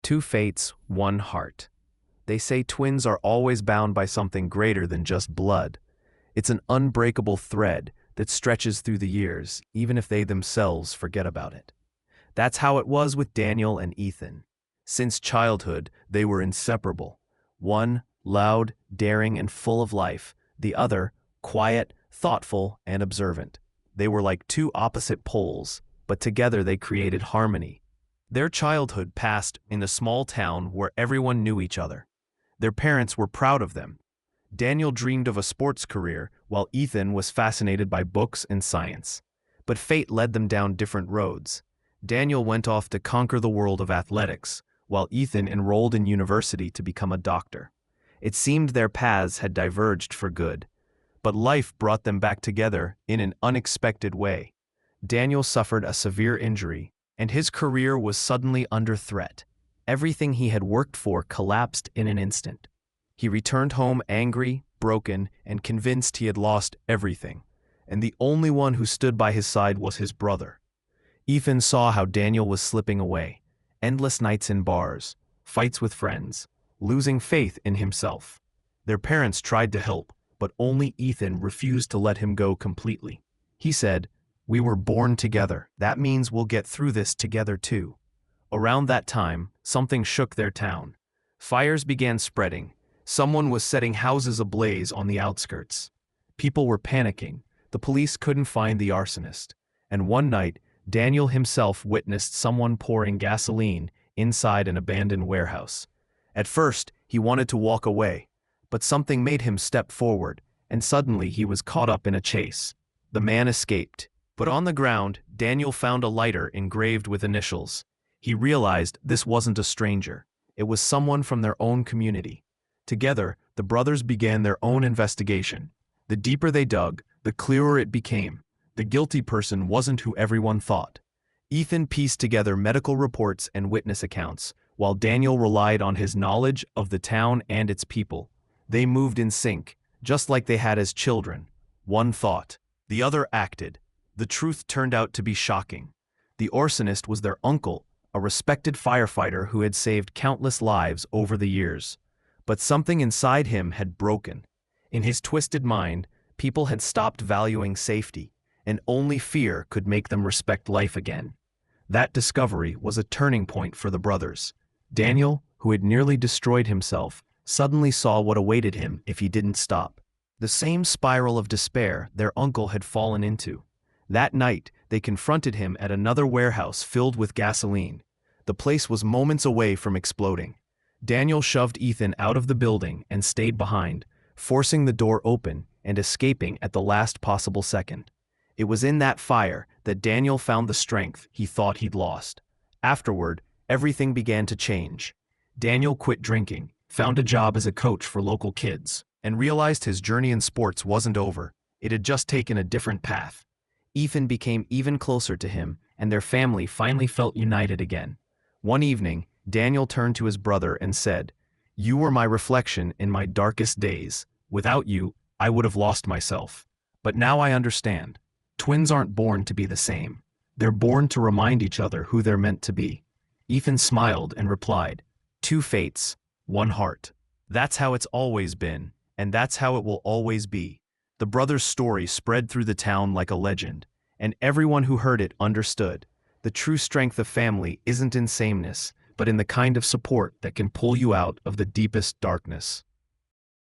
Two fates, one heart. They say twins are always bound by something greater than just blood. It's an unbreakable thread that stretches through the years, even if they themselves forget about it. That's how it was with Daniel and Ethan. Since childhood, they were inseparable. One, loud, daring, and full of life. The other, quiet, thoughtful, and observant. They were like two opposite poles, but together they created harmony. Their childhood passed in a small town where everyone knew each other. Their parents were proud of them. Daniel dreamed of a sports career, while Ethan was fascinated by books and science. But fate led them down different roads. Daniel went off to conquer the world of athletics, while Ethan enrolled in university to become a doctor. It seemed their paths had diverged for good. But life brought them back together in an unexpected way. Daniel suffered a severe injury, and his career was suddenly under threat. Everything he had worked for collapsed in an instant. He returned home angry, broken, and convinced he had lost everything, and the only one who stood by his side was his brother. Ethan saw how Daniel was slipping away. Endless nights in bars, fights with friends, losing faith in himself. Their parents tried to help, but only Ethan refused to let him go completely. He said, "We were born together. That means we'll get through this together too." Around that time, something shook their town. Fires began spreading. Someone was setting houses ablaze on the outskirts. People were panicking. The police couldn't find the arsonist. And one night, Daniel himself witnessed someone pouring gasoline inside an abandoned warehouse. At first, he wanted to walk away, but something made him step forward, and suddenly he was caught up in a chase. The man escaped, but on the ground, Daniel found a lighter engraved with initials. He realized this wasn't a stranger. It was someone from their own community. Together, the brothers began their own investigation. The deeper they dug, the clearer it became. The guilty person wasn't who everyone thought. Ethan pieced together medical reports and witness accounts, while Daniel relied on his knowledge of the town and its people. They moved in sync, just like they had as children. One thought, the other acted. The truth turned out to be shocking. The arsonist was their uncle, a respected firefighter who had saved countless lives over the years. But something inside him had broken. In his twisted mind, people had stopped valuing safety, and only fear could make them respect life again. That discovery was a turning point for the brothers. Daniel, who had nearly destroyed himself, suddenly saw what awaited him if he didn't stop. The same spiral of despair their uncle had fallen into. That night, they confronted him at another warehouse filled with gasoline. The place was moments away from exploding. Daniel shoved Ethan out of the building and stayed behind, forcing the door open and escaping at the last possible second. It was in that fire that Daniel found the strength he thought he'd lost. Afterward, everything began to change. Daniel quit drinking, found a job as a coach for local kids, and realized his journey in sports wasn't over. It had just taken a different path. Ethan became even closer to him, and their family finally felt united again. One evening, Daniel turned to his brother and said, "You were my reflection in my darkest days. Without you, I would have lost myself. But now I understand. Twins aren't born to be the same. They're born to remind each other who they're meant to be." Ethan smiled and replied, "Two fates, one heart. That's how it's always been, and that's how it will always be." The brothers' story spread through the town like a legend, and everyone who heard it understood. The true strength of family isn't in sameness, but in the kind of support that can pull you out of the deepest darkness.